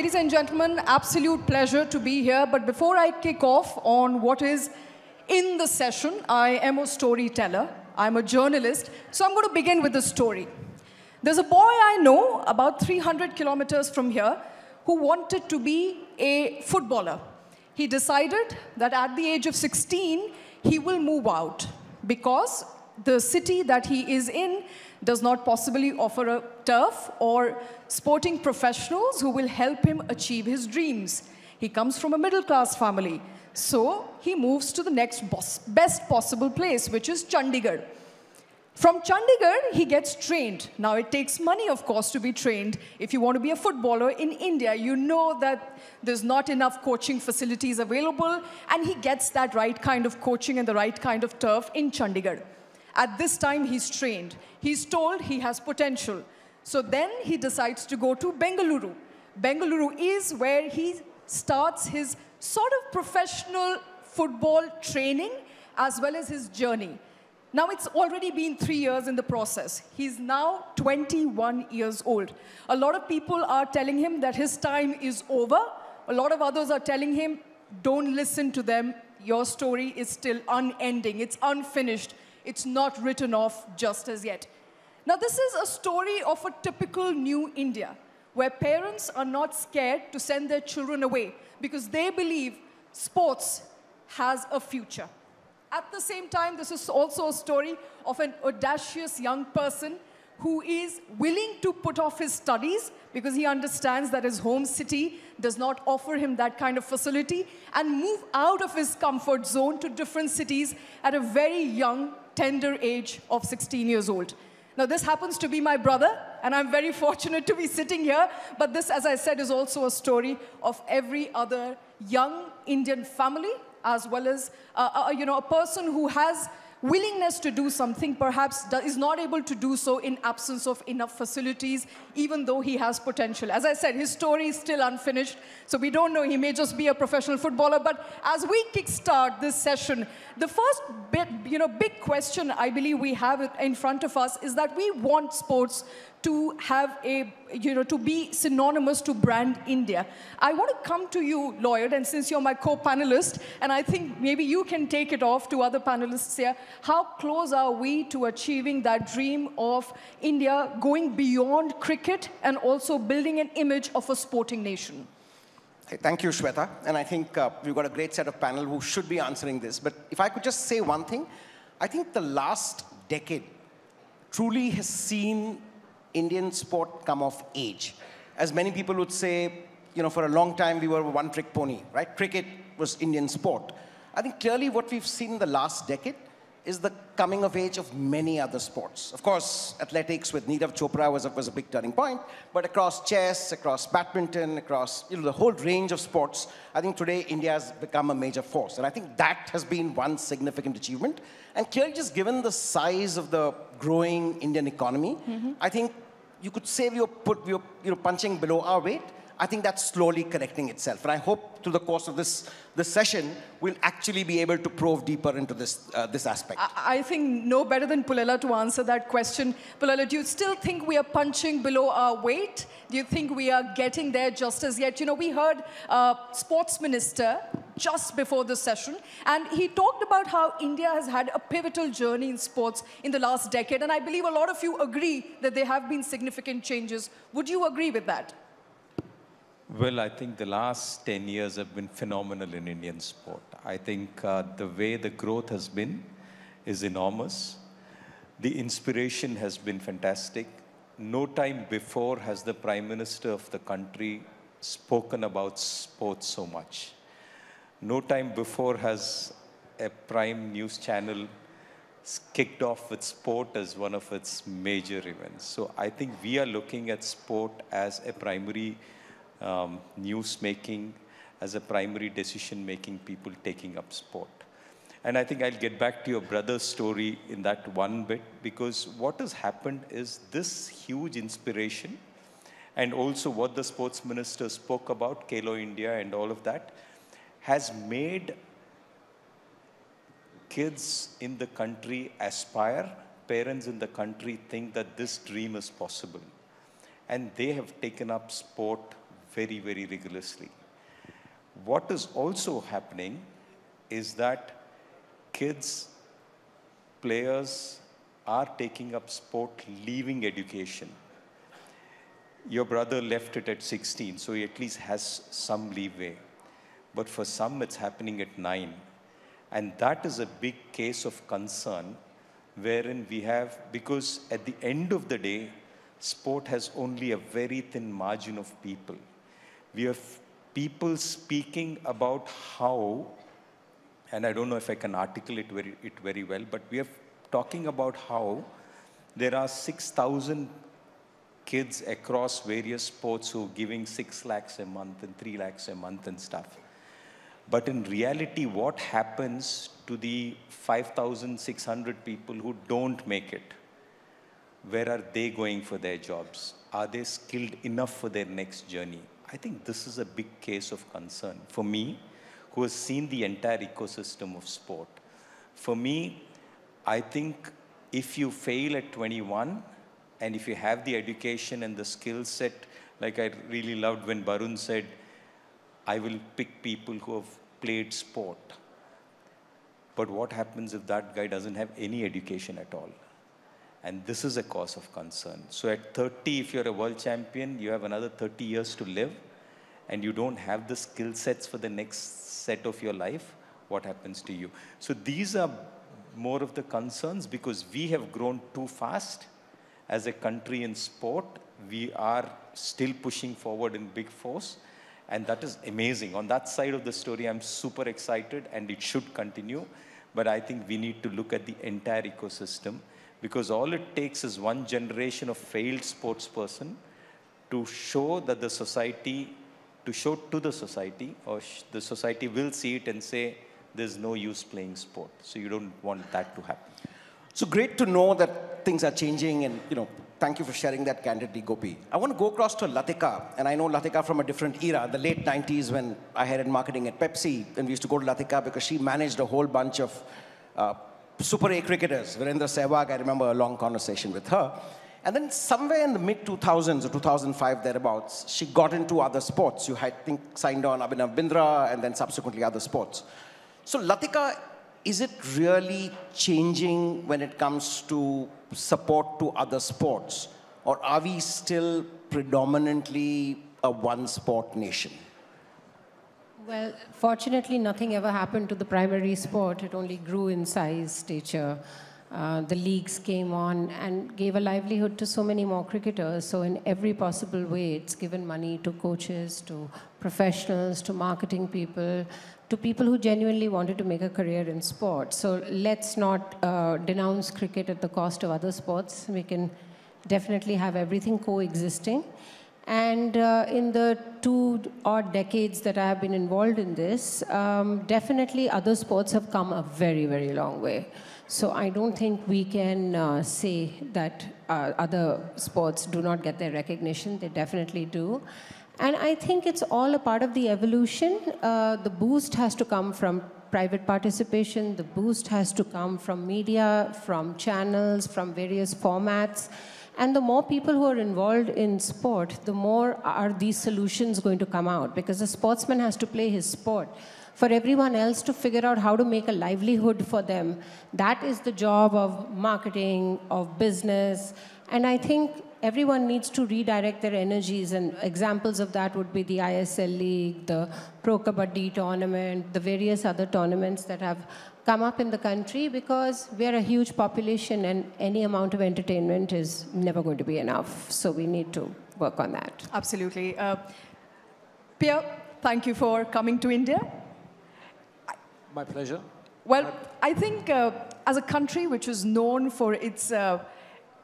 ladies and gentlemen, absolute pleasure to be here. But before I kick off on what is in the session, I am a storyteller. I'm a journalist. So I'm going to begin with a story. There's a boy I know about 300 kilometers from here who wanted to be a footballer. He decided that at the age of 16, he will move out because the city that he is in does not possibly offer a turf or sporting professionals who will help him achieve his dreams. He comes from a middle-class family, so he moves to the next best possible place, which is Chandigarh. From Chandigarh, he gets trained. Now, it takes money, of course, to be trained. If you want to be a footballer in India, you know that there's not enough coaching facilities available, and he gets that right kind of coaching and the right kind of turf in Chandigarh. At this time, he's trained. He's told he has potential. So then he decides to go to Bengaluru. Bengaluru is where he starts his sort of professional football training as well as his journey. Now, it's already been 3 years in the process. He's now 21 years old. A lot of people are telling him that his time is over. A lot of others are telling him, don't listen to them. Your story is still unending. It's unfinished. It's not written off just as yet. Now, this is a story of a typical new India, where parents are not scared to send their children away because they believe sports has a future. At the same time, this is also a story of an audacious young person who is willing to put off his studies because he understands that his home city does not offer him that kind of facility and move out of his comfort zone to different cities at a very young, tender age of 16 years old. Now, this happens to be my brother, and I'm very fortunate to be sitting here. But this, as I said, is also a story of every other young Indian family, as well as a person who has willingness to do something, perhaps is not able to do so in absence of enough facilities, even though he has potential. As I said, his story is still unfinished, so we don't know. He may just be a professional footballer. But as we kickstart this session, the first big question I believe we have in front of us is that we want sports to have to be synonymous to brand India. I want to come to you, Lloyd, and since you're my co-panelist, and I think maybe you can take it off to other panelists here, how close are we to achieving that dream of India going beyond cricket and also building an image of a sporting nation? Thank you, Shweta. And I think we've got a great set of panel who should be answering this. But if I could just say one thing, I think the last decade truly has seen Indian sport come of age. As many people would say, for a long time we were a one-trick pony, right? Cricket was Indian sport. I think clearly what we've seen in the last decade is the coming of age of many other sports. Of course, athletics with Neerav Chopra was a big turning point, but across chess, across badminton, across the whole range of sports, I think today India has become a major force. And I think that has been one significant achievement. And clearly just given the size of the growing Indian economy, I think you could say we're punching below our weight. I think that's slowly correcting itself. And I hope through the course of this session, we'll actually be able to probe deeper into this aspect. I think no better than Pullela to answer that question. Pullela, do you still think we are punching below our weight? Do you think we are getting there just as yet? We heard Sports Minister just before the session, and he talked about how India has had a pivotal journey in sports in the last decade. And I believe a lot of you agree that there have been significant changes. Would you agree with that? Well, I think the last 10 years have been phenomenal in Indian sport. I think the way the growth has been is enormous. The inspiration has been fantastic. No time before has the Prime Minister of the country spoken about sports so much. No time before has a prime news channel kicked off with sport as one of its major events. So I think we are looking at sport as a primary news-making, as a primary decision-making, people taking up sport. And I think I'll get back to your brother's story in that one bit, because what has happened is this huge inspiration, and also what the sports minister spoke about, Khelo India and all of that, has made kids in the country aspire, parents in the country think that this dream is possible. And they have taken up sport very, very rigorously. What is also happening is that kids, players are taking up sport, leaving education. Your brother left it at 16, so he at least has some leeway. But for some, it's happening at 9. And that is a big case of concern, wherein we have, because at the end of the day, sport has only a very thin margin of people. We have people speaking about how, and I don't know if I can articulate it very well, but we are talking about how there are 6,000 kids across various sports who are giving 6 lakhs a month and 3 lakhs a month and stuff. But in reality, what happens to the 5,600 people who don't make it? Where are they going for their jobs? Are they skilled enough for their next journey? I think this is a big case of concern for me, who has seen the entire ecosystem of sport. For me, I think if you fail at 21, and if you have the education and the skill set, like I really loved when Barun said, I will pick people who have played sport. But what happens if that guy doesn't have any education at all? And this is a cause of concern. So at 30, if you're a world champion, you have another 30 years to live, and you don't have the skill sets for the next set of your life, what happens to you? So these are more of the concerns, because we have grown too fast as a country in sport. We are still pushing forward in big force, and that is amazing. On that side of the story, I'm super excited, and it should continue. But I think we need to look at the entire ecosystem, because all it takes is one generation of failed sports person to show that the society, to show to the society, or the society will see it and say, there's no use playing sport. So you don't want that to happen. So great to know that things are changing, and thank you for sharing that candidly, Gopi. I want to go across to Latika, and I know Latika from a different era, the late 90s, when I headed marketing at Pepsi, and we used to go to Latika because she managed a whole bunch of Super A cricketers. Virendra Sehwag, I remember a long conversation with her. And then somewhere in the mid-2000s or 2005 thereabouts, she got into other sports. You, I think, signed on Abhinav Bindra and then subsequently other sports. So Latika, is it really changing when it comes to support to other sports? Or are we still predominantly a one-sport nation? Well, fortunately, nothing ever happened to the primary sport. It only grew in size, stature. The leagues came on and gave a livelihood to so many more cricketers. So in every possible way, it's given money to coaches, to professionals, to marketing people, to people who genuinely wanted to make a career in sport. So let's not denounce cricket at the cost of other sports. We can definitely have everything coexisting. And in the 2 odd decades that I have been involved in this, definitely other sports have come a very, very long way. So I don't think we can say that other sports do not get their recognition. They definitely do. And I think it's all a part of the evolution. The boost has to come from private participation. The boost has to come from media, from channels, from various formats. And the more people who are involved in sport, the more are these solutions going to come out, because the sportsman has to play his sport. For everyone else to figure out how to make a livelihood for them, that is the job of marketing, of business. And I think everyone needs to redirect their energies, and examples of that would be the ISL League, the Pro Kabaddi tournament, the various other tournaments that have come up in the country, because we're a huge population and any amount of entertainment is never going to be enough. So we need to work on that. Absolutely. Pierre, thank you for coming to India. My pleasure. Well, I think as a country which is known for its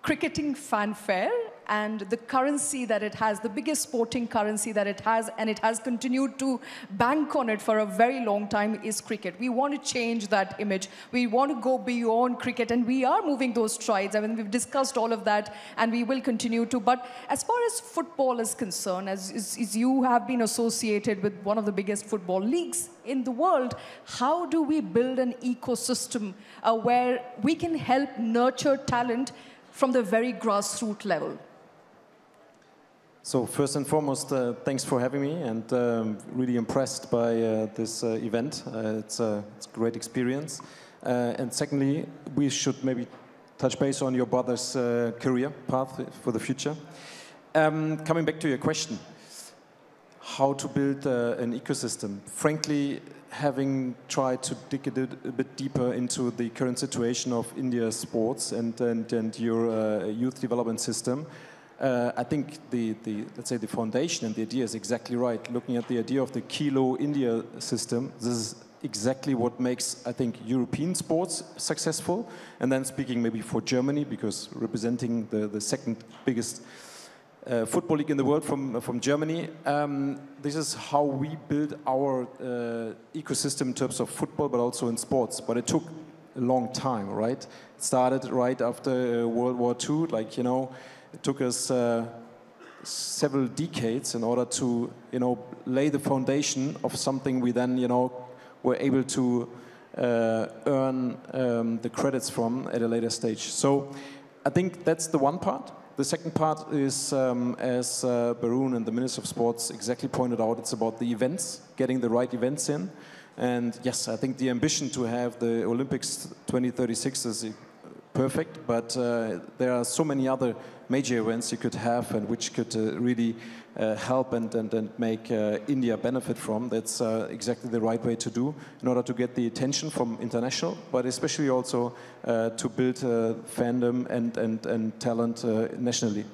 cricketing fanfare and the currency that it has, the biggest sporting currency that it has, and it has continued to bank on it for a very long time, is cricket. We want to change that image. We want to go beyond cricket, and we are moving those strides. I mean, we've discussed all of that, and we will continue to. But as far as football is concerned, as you have been associated with one of the biggest football leagues in the world, how do we build an ecosystem where we can help nurture talent from the very grassroots level? So first and foremost, thanks for having me, and really impressed by this event. It's a great experience. And secondly, we should maybe touch base on your brother's career path for the future. Coming back to your question, how to build an ecosystem. Frankly, having tried to dig a bit deeper into the current situation of India's sports and your youth development system, I think let's say the foundation and the idea is exactly right. Looking at the idea of the Kilo India system, this is exactly what makes, I think, European sports successful. And then speaking maybe for Germany, because representing the second biggest football league in the world from Germany, this is how we build our ecosystem in terms of football, but also in sports. But it took a long time, right? It started right after World War II, like, you know, it took us several decades in order to, you know, lay the foundation of something we then, you know, were able to earn the credits from at a later stage. So I think that's the one part. The second part is, as Barun and the Minister of Sports exactly pointed out, it's about the events, getting the right events in. And yes, I think the ambition to have the Olympics 2036 is perfect, but there are so many other major events you could have and which could really help and make India benefit from. That's exactly the right way to do in order to get the attention from international, but especially also to build fandom and talent nationally.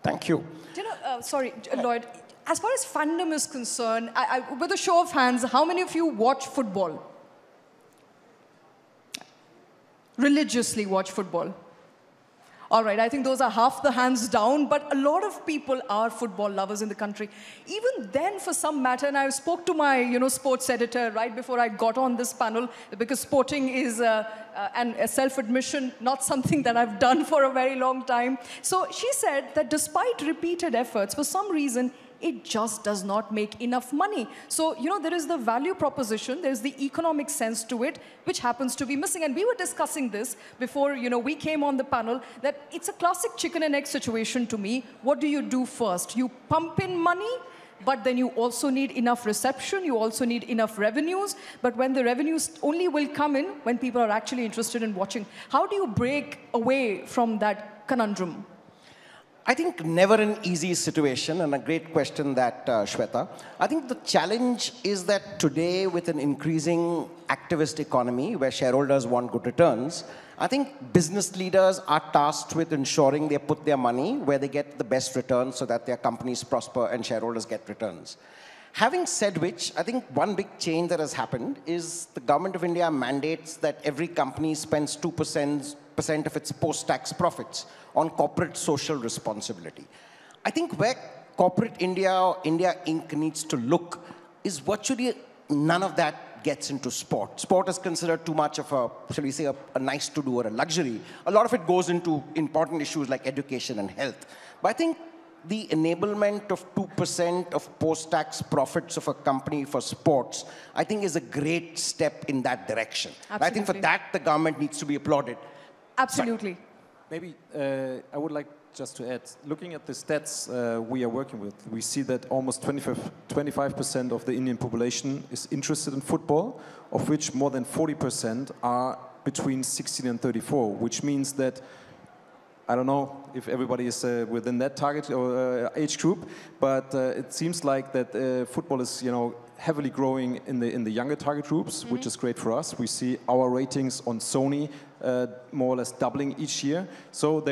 Thank you. Do you know, sorry, Lloyd, as far as fandom is concerned, with a show of hands, how many of you watch football? Religiously watch football? All right, I think those are half the hands down, but a lot of people are football lovers in the country. Even then, for some matter, and I spoke to my, sports editor right before I got on this panel, because sporting is a self-admission, not something that I've done for a very long time. So she said that despite repeated efforts, for some reason, it just does not make enough money. So, there is the value proposition, there's the economic sense to it, which happens to be missing. And we were discussing this before, we came on the panel, that it's a classic chicken and egg situation to me. What do you do first? You pump in money, but then you also need enough reception, you also need enough revenues. But when the revenues only will come in when people are actually interested in watching. How do you break away from that conundrum? I think never an easy situation, and a great question that, Shweta. I think the challenge is that today, with an increasing activist economy where shareholders want good returns, I think business leaders are tasked with ensuring they put their money where they get the best returns so that their companies prosper and shareholders get returns. Having said which, I think one big change that has happened is the government of India mandates that every company spends 2% of its post-tax profits on corporate social responsibility. I think where corporate India or India Inc. needs to look is virtually none of that gets into sport. Sport is considered too much of a, shall we say, a nice to do or a luxury. A lot of it goes into important issues like education and health. But I think the enablement of 2% of post-tax profits of a company for sports, I think is a great step in that direction. I think for that, the government needs to be applauded. Absolutely. Maybe I would like just to add, looking at the stats we are working with, we see that almost 25% of the Indian population is interested in football, of which more than 40% are between 16 and 34, which means that, I don't know if everybody is within that target or age group, but it seems like that football is, heavily growing in the younger target groups, which is great for us. We see our ratings on Sony more or less doubling each year. So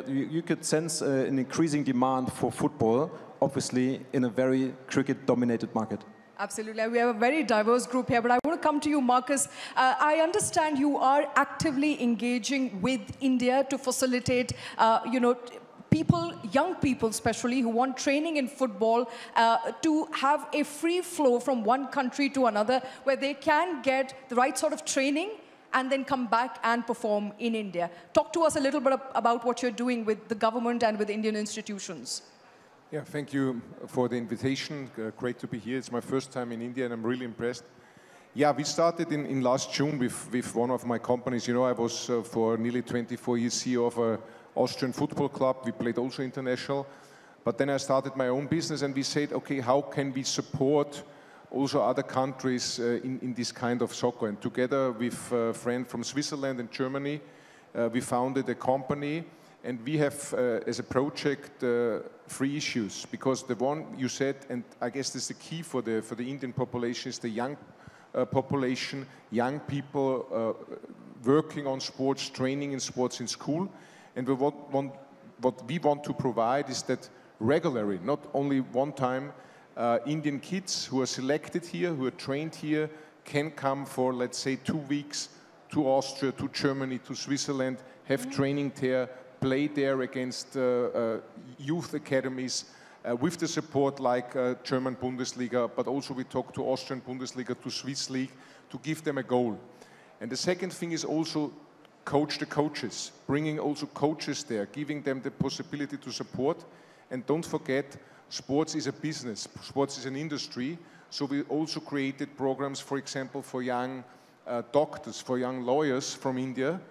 you could sense an increasing demand for football, obviously in a very cricket-dominated market. Absolutely. We have a very diverse group here, but I want to come to you, Marcus. I understand you are actively engaging with India to facilitate, people, young people especially, who want training in football to have a free flow from one country to another where they can get the right sort of training and then come back and perform in India. Talk to us a little bit about what you're doing with the government and with Indian institutions. Yeah, thank you for the invitation. Great to be here. It's my first time in India and I'm really impressed. Yeah, we started in last June with one of my companies. I was for nearly 24 years CEO of an Austrian football club. We played also international. But then I started my own business and we said, okay, how can we support also other countries in this kind of soccer? And together with a friend from Switzerland and Germany, we founded a company, and we have as a project 3 issues, because the one you said, and I guess this is the key for the Indian population, is the young population, young people working on sports, training in sports in school. And what we want to provide is that regularly, not only one time, Indian kids who are selected here, who are trained here, can come for, let's say, 2 weeks to Austria, to Germany, to Switzerland, have training there, play there against youth academies, with the support like German Bundesliga, but also we talk to Austrian Bundesliga, to Swiss League, to give them a goal. And the second thing is also coach the coaches, bringing also coaches there, giving them the possibility to support. And don't forget, sports is a business, sports is an industry, so we also created programs, for example, for young doctors, for young lawyers from India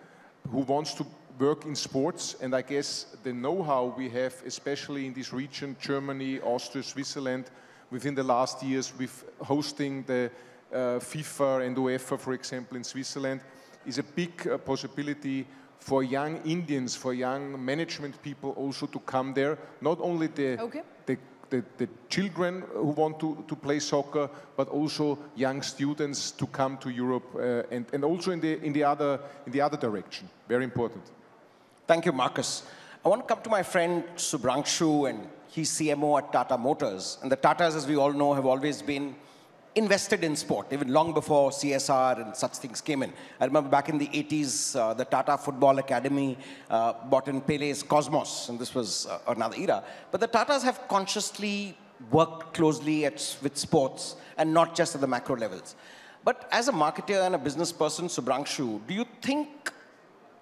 who wants to work in sports. And I guess the know-how we have, especially in this region, Germany, Austria, Switzerland, within the last years with hosting the FIFA and UEFA, for example, in Switzerland, is a big possibility for young Indians, for young management people also to come there. Not only the children who want to play soccer, but also young students to come to Europe and also in the other direction. Very important. Thank you, Marcus. I want to come to my friend Subhranshu, and he's CMO at Tata Motors. And the Tatas, as we all know, have always been invested in sport, even long before CSR and such things came in. I remember back in the 80s, the Tata Football Academy bought in Pele's Cosmos, and this was another era. But the Tatas have consciously worked closely with sports, and not just at the macro levels. But as a marketer and a business person, Subhranshu, do you think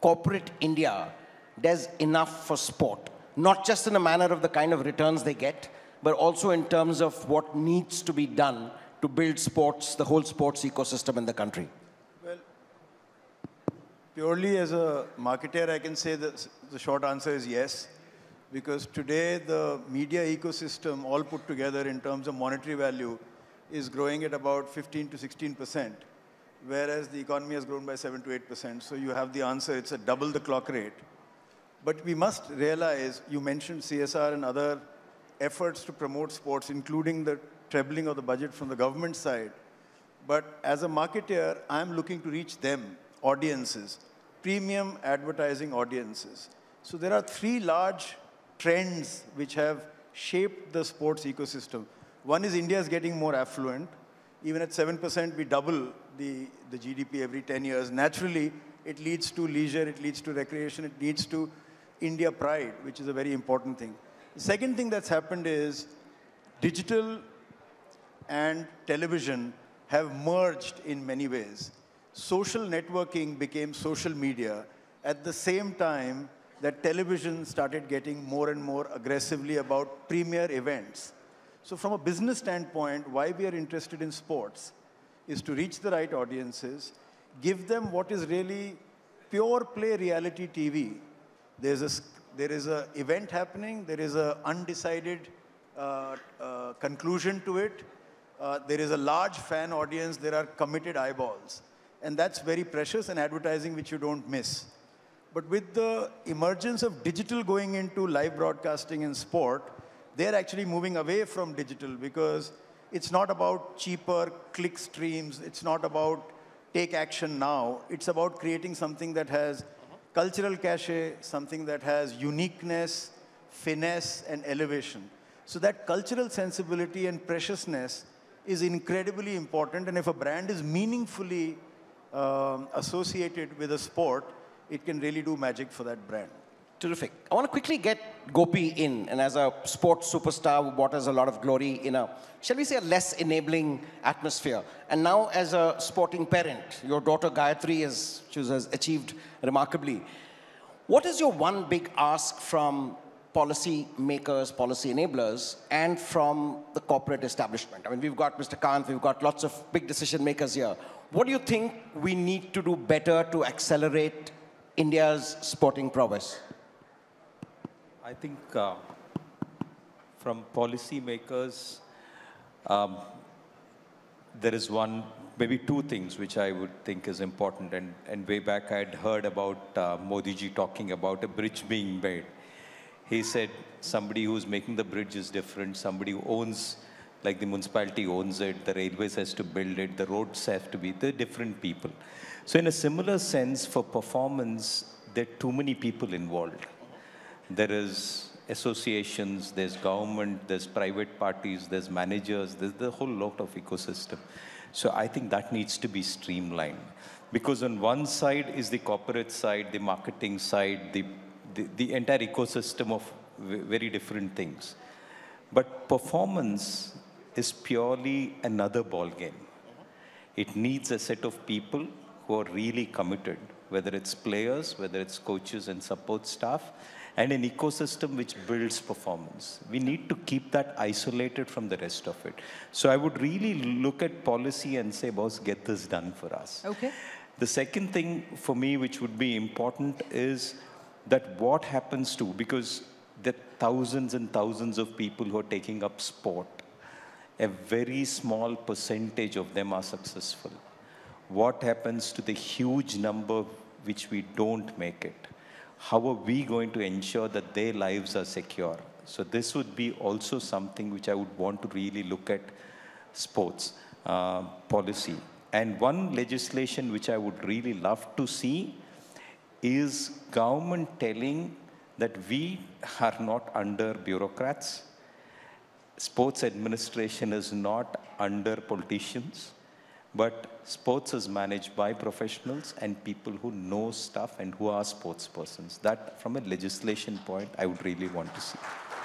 corporate India does enough for sport? Not just in a manner of the kind of returns they get, but also in terms of what needs to be done to build sports, the whole sports ecosystem in the country? Well, purely as a marketer, I can say that the short answer is yes. Because today, the media ecosystem, all put together in terms of monetary value, is growing at about 15 to 16%, whereas the economy has grown by 7 to 8%. So you have the answer, it's a double the clock rate. But we must realize, you mentioned CSR and other efforts to promote sports, including the trebling of the budget from the government side. But as a marketer, I'm looking to reach them, audiences, premium advertising audiences. So there are 3 large trends which have shaped the sports ecosystem. One is India is getting more affluent. Even at 7%, we double the GDP every 10 years. Naturally, it leads to leisure, it leads to recreation, it leads to India pride, which is a very important thing. The second thing that's happened is digital and television have merged in many ways. Social networking became social media at the same time that television started getting more and more aggressively about premier events. So from a business standpoint, why we are interested in sports is to reach the right audiences, give them what is really pure play reality TV. There is an event happening, there is an undecided conclusion to it. There is a large fan audience, there are committed eyeballs. And that's very precious and advertising which you don't miss. But with the emergence of digital going into live broadcasting in sport, they're actually moving away from digital because it's not about cheaper click streams, it's not about take action now, it's about creating something that has cultural cachet, something that has uniqueness, finesse, and elevation. So that cultural sensibility and preciousness is incredibly important, and if a brand is meaningfully associated with a sport, it can really do magic for that brand. Terrific. I want to quickly get Gopi in, and as a sports superstar who brought us a lot of glory in a, shall we say, a less enabling atmosphere. And now as a sporting parent, your daughter Gayatri has achieved remarkably. What is your one big ask from policy makers, policy enablers, and from the corporate establishment? I mean, we've got Mr. Kant, we've got lots of big decision makers here. What do you think we need to do better to accelerate India's sporting prowess? I think from policymakers, there is one, maybe two things which I would think is important. And way back I had heard about Modi ji talking about a bridge being made. He said somebody who's making the bridge is different, somebody who owns, like the municipality owns it, the railways has to build it, the roads have to be, they're different people. So in a similar sense, for performance, there are too many people involved. There is associations, there's government, there's private parties, there's managers, there's the whole lot of ecosystem. So I think that needs to be streamlined. Because on one side is the corporate side, the marketing side, the entire ecosystem of very different things. But performance is purely another ball game. It needs a set of people who are really committed, whether it's players, whether it's coaches and support staff, and an ecosystem which builds performance. We need to keep that isolated from the rest of it. So I would really look at policy and say, boss, get this done for us. Okay. The second thing for me which would be important is that what happens to, because there are thousands and thousands of people who are taking up sport. A very small percentage of them are successful. What happens to the huge number which we don't make it? How are we going to ensure that their lives are secure? So this would be also something which I would want to really look at sports policy. And one legislation which I would really love to see is government telling that we are not under bureaucrats. Sports administration is not under politicians, but sports is managed by professionals and people who know stuff and who are sports persons. That, from a legislation point, I would really want to see.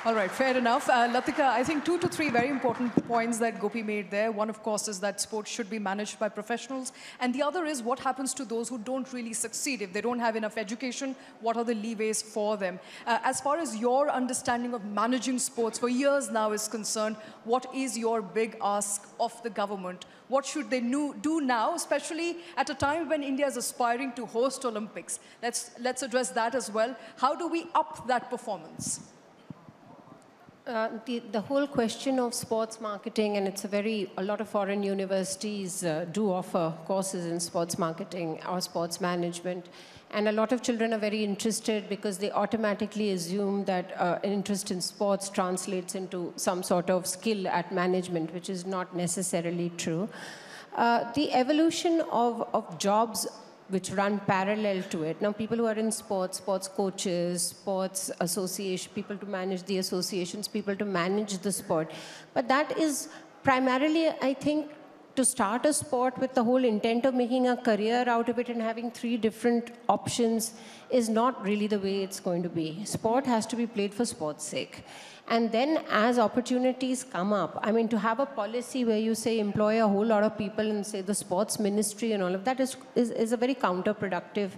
All right, fair enough. Latika, I think 2 to 3 very important points that Gopi made there. One, of course, is that sports should be managed by professionals. And the other is what happens to those who don't really succeed. If they don't have enough education, what are the leeways for them? As far as your understanding of managing sports for years now is concerned, what is your big ask of the government? What should they do now, especially at a time when India is aspiring to host Olympics? Let's address that as well. How do we up that performance? The whole question of sports marketing, and it's a lot of foreign universities do offer courses in sports marketing or sports management. And a lot of children are very interested because they automatically assume that an interest in sports translates into some sort of skill at management, which is not necessarily true. The evolution of jobs which run parallel to it. Now, people who are in sports, sports coaches, sports association, people to manage the associations, people to manage the sport. But that is primarily, I think, to start a sport with the whole intent of making a career out of it and having 3 different options is not really the way it's going to be. Sport has to be played for sport's sake. And then as opportunities come up, I mean, to have a policy where you say employ a whole lot of people and say the sports ministry and all of that is a very counterproductive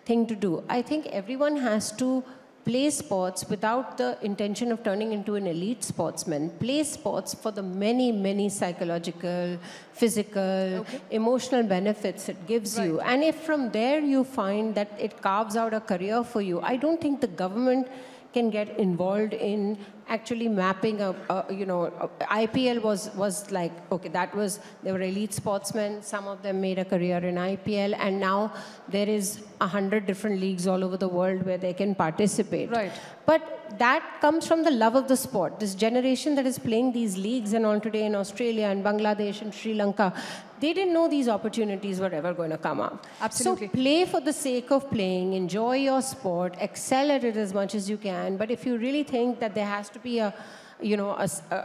thing to do. I think everyone has to play sports without the intention of turning into an elite sportsman. Play sports for the many, many psychological, physical, emotional benefits it gives you. And if from there you find that it carves out a career for you, I don't think the government can get involved in actually mapping IPL was like, okay, they were elite sportsmen, some of them made a career in IPL, and now there is 100 different leagues all over the world where they can participate. Right. But that comes from the love of the sport. This generation that is playing these leagues and all today in Australia and Bangladesh and Sri Lanka, they didn't know these opportunities were ever going to come up. Absolutely. So play for the sake of playing, enjoy your sport, excel at it as much as you can. But if you really think that there has to be a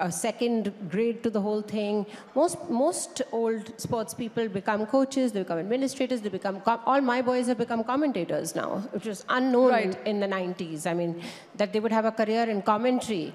second grade to the whole thing, most old sports people become coaches, they become administrators, they become, all my boys have become commentators now, which was unknown in the 90s. I mean, that they would have a career in commentary.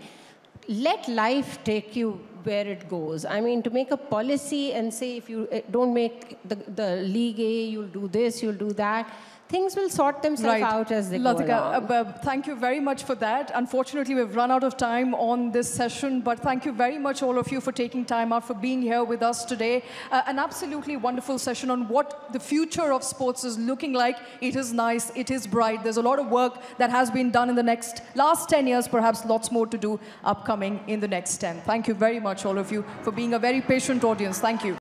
Let life take you where it goes. I mean, to make a policy and say if you don't make the League A, you'll do this, you'll do that. things will sort themselves out as they go along. Thank you very much for that. Unfortunately, we've run out of time on this session, but thank you very much, all of you, for taking time out, for being here with us today. An absolutely wonderful session on what the future of sports is looking like. It is nice, it is bright. There's a lot of work that has been done in the last 10 years, perhaps lots more to do upcoming in the next 10. Thank you very much, all of you, for being a very patient audience. Thank you.